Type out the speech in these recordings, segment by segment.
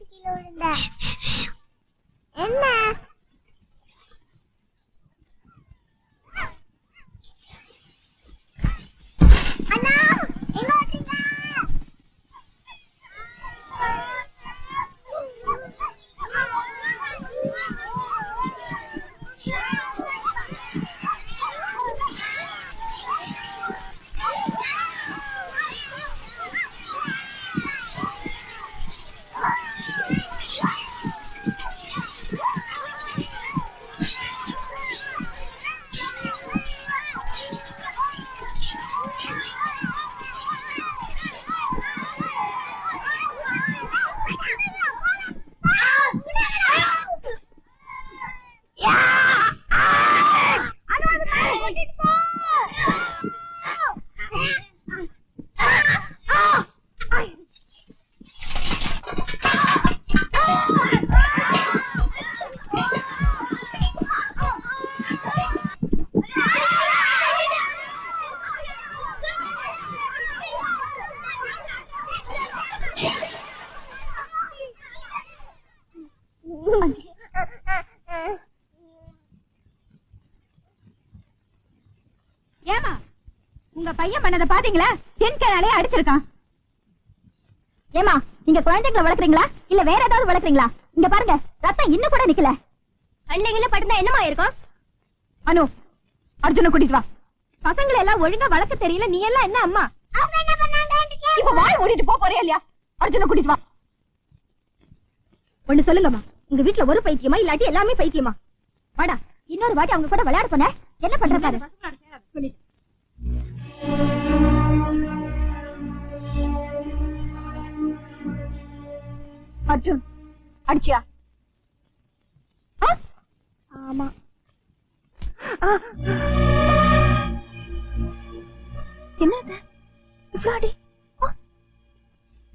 கீழே விழுந்த. என்ன அண்ணா எங்க ஓடுறீங்க? ஏமா உங்க பையன் பண்ணத பாத்தீங்களா? தென்கனாலே அடிச்சிருக்கான். ஏமா நீங்க குழந்தைகளை வளர்க்குறீங்களா இல்ல வேற ஏதாவது வளர்க்குறீங்களா? இங்க பாருங்க ரத்தம் இன்னும் கூட நிக்கல. கண்ணில பட்டுனா என்னமா இருக்கும்? அனு அர்ஜுன கூட்டிட்டு வா. பசங்களை எல்லாம் ஒழுங்கா வளர்க்க தெரியல, நீ எல்லாம் என்ன அம்மா? அவங்க என்ன பண்ணாங்க? இப்ப வாய் மூடிட்டு போறியா இல்லையா? அர்ஜுன கூட்டிட்டு வா. ஒண்ணு சொல்லுங்கம்மா, உங்க வீட்டுல ஒரு பைத்தியமா இல்லாட்டி எல்லாமே பைத்தியமா? வாடா, இன்னொரு வாட்டி அவங்க கூட விளையாட போன என்ன பண்ற பாரு. அர்ஜுன் அடிச்சியா? ஆமா. என்னது இவ்ளோ அடி?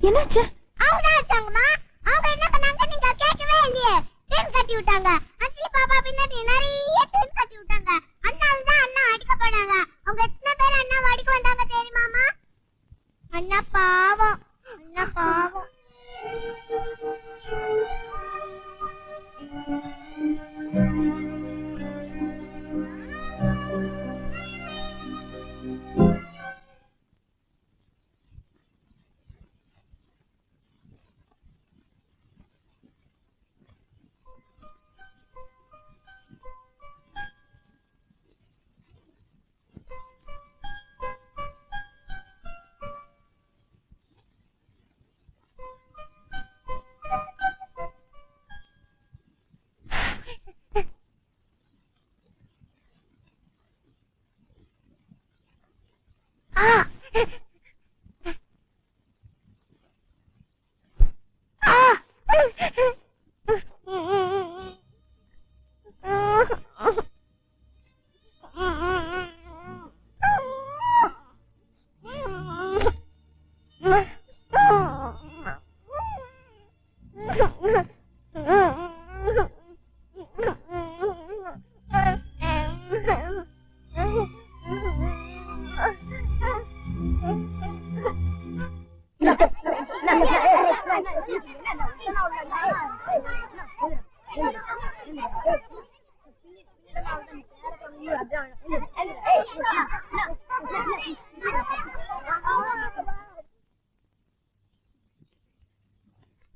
என்னாச்சு? அவங்க அடிச்சாங்கம்மா. அவங்க என்ன பண்ணாங்க நீங்க கேட்கவே இல்லையே. தேன் கட்டி விட்டாங்க. அஞ்சலி பாப்பா பின்னாடி நிறைய தேன் கட்டி விட்டாங்க. அதனால தான் அண்ணா அடிக்க போனாங்க. அவங்க எத்தனை பேர் அண்ணா அடிக்க வந்தாங்க தெரியுமாமா? அண்ணா பாவம், அண்ணா பாவம்.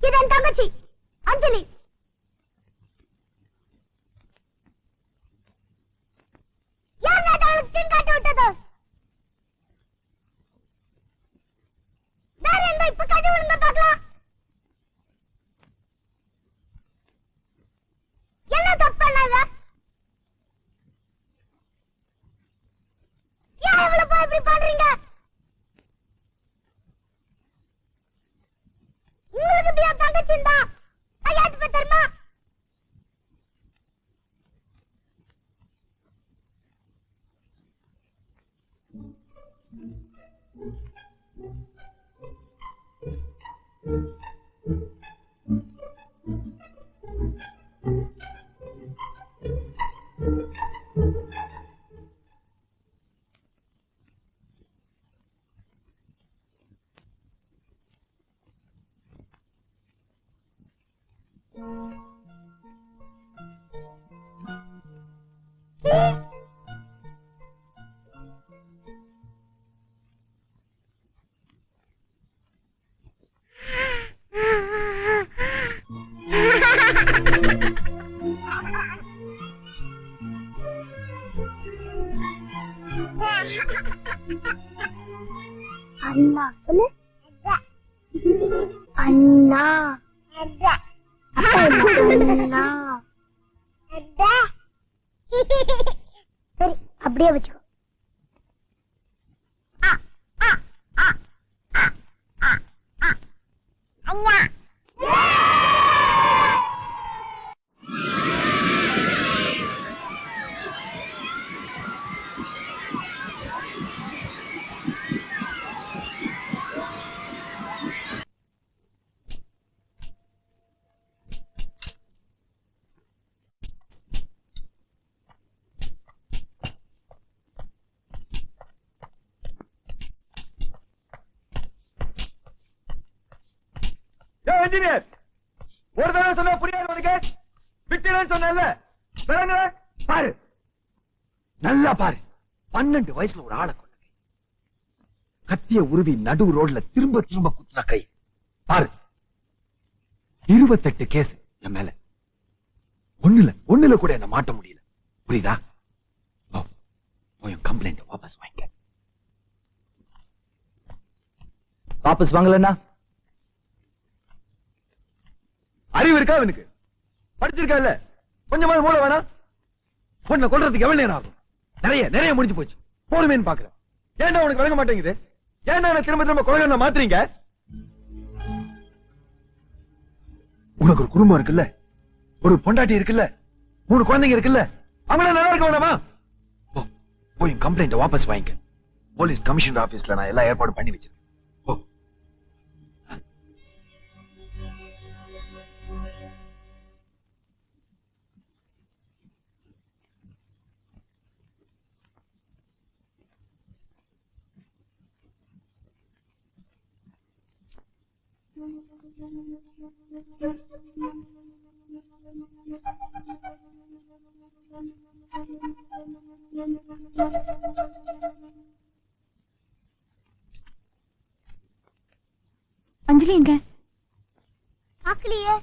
இதன் தங்கச்சி அஞ்சலி. யார் அவளுக்கு தீன் காட்டி விட்டது? வேற என்ன இப்ப காட்டி விடுங்க பார்க்கலாம். என்ன தப்பு பண்ணாங்க? ஏன் இவ்வளவு போய் இப்படி பண்றீங்க? உங்களுக்கு இப்படியா தங்கச்சிந்தா ஐயாட்டு பத்தருமா? அண்ணா சொல்லு. அண்ணா அண்ணா. சரி அப்படியே வச்சுக்கோ. அண்ணா இன்ஜினியர், ஒரு தடவை சொன்னா புரியாது உனக்கு. விட்டுறேன்னு சொன்னேன்ல, பாரு, நல்லா பாரு. 12 வயசுல ஒரு ஆளை கொண்ட கை, கத்திய உருவி நடு ரோட்ல திரும்ப திரும்ப குத்துன கை பாரு. 28 கேஸ் என் மேல. ஒண்ணுல கூட என்ன மாட்ட முடியல. புரியுதா? கம்ப்ளைண்ட் வாபஸ் வாங்க. வாபஸ் வாங்கலன்னா அறிவு இருக்கா அவனுக்கு? படிச்சிருக்கா இல்ல? கொஞ்சமாவது மூளை வேணா? பொண்ணை கொல்றதுக்கு எவ்வளவு நேரம் ஆகும்? நிறைய முடிஞ்சு போச்சு. போடுமேன்னு பாக்குறேன். ஏன்டா உனக்கு விளங்க மாட்டேங்குது? ஏன்டா என்ன திரும்ப திரும்ப கொலை மாத்துறீங்க? உனக்கு ஒரு குடும்பம் இருக்குல்ல, ஒரு பொண்டாட்டி இருக்குல்ல, 3 குழந்தைங்க இருக்குல்ல, அவங்கள நல்லா இருக்க வேணாமா? போய் கம்ப்ளைண்ட் வாபஸ் வாங்க. போலீஸ் கமிஷனர் ஆபீஸ்ல நான் எல்லா ஏற்பாடும் பண்ணி வச்சிருக்கேன். அஞ்சலி எங்க? பாக்கலையே.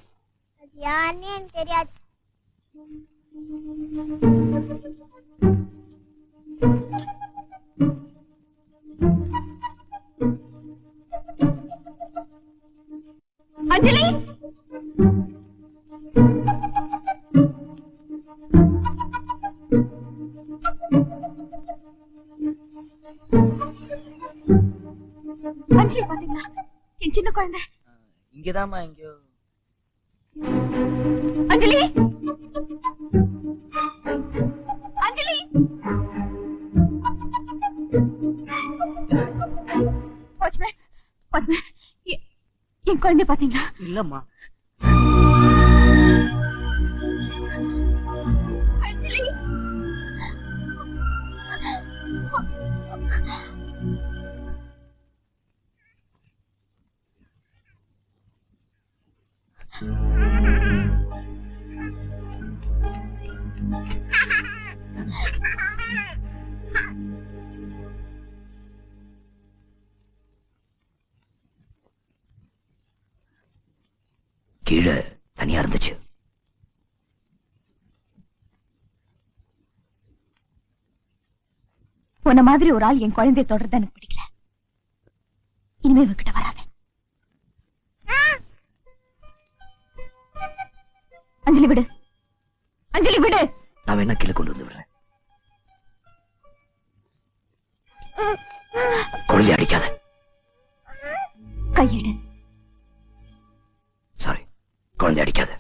அது யாருன்னு எனக்கு தெரியாது. அஞ்சலி, அஞ்சலி பாத்தீங்களா? என் சின்ன குழந்தை இங்கதாம்மா எங்கயோ. அஞ்சலி, அஞ்சலி, வாட்ச்மேன், வாட்ச்மேன், என் குழந்தை பாத்தீங்களா? இல்லம்மா. அஞ்சலி, கீழே தனியா இருந்துச்சு. உன்ன மாதிரி ஒரு ஆள் என் குழந்தைய தொடர்ந்து எனக்கு பிடிக்கல. இனிமே இவகிட்ட வராத. அஞ்சலி விடு, அஞ்சலி விடு. நான் வேணா கீழே கொண்டு வந்து விடுறேன். குழந்தை அடிக்காத. கையெடு. சாரி, குழந்தை அடிக்காத.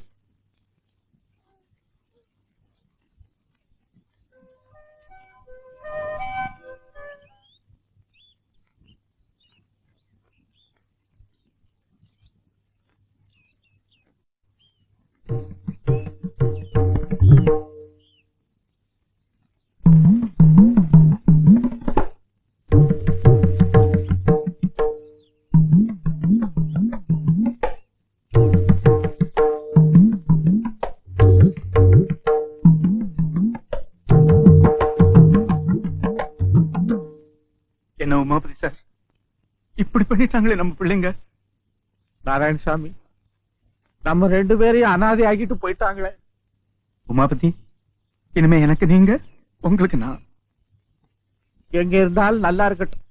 இப்படி பண்ணிட்டாங்களே நம்ம பிள்ளைங்க. நாராயணசாமி, நம்ம 2 பேரையும் அனாதை ஆகிட்டு போயிட்டாங்களே. உமாபதி, இனிமே எனக்கு நீங்க, உங்களுக்கு நான். எங்க இருந்தாலும் நல்லா இருக்கட்டும்.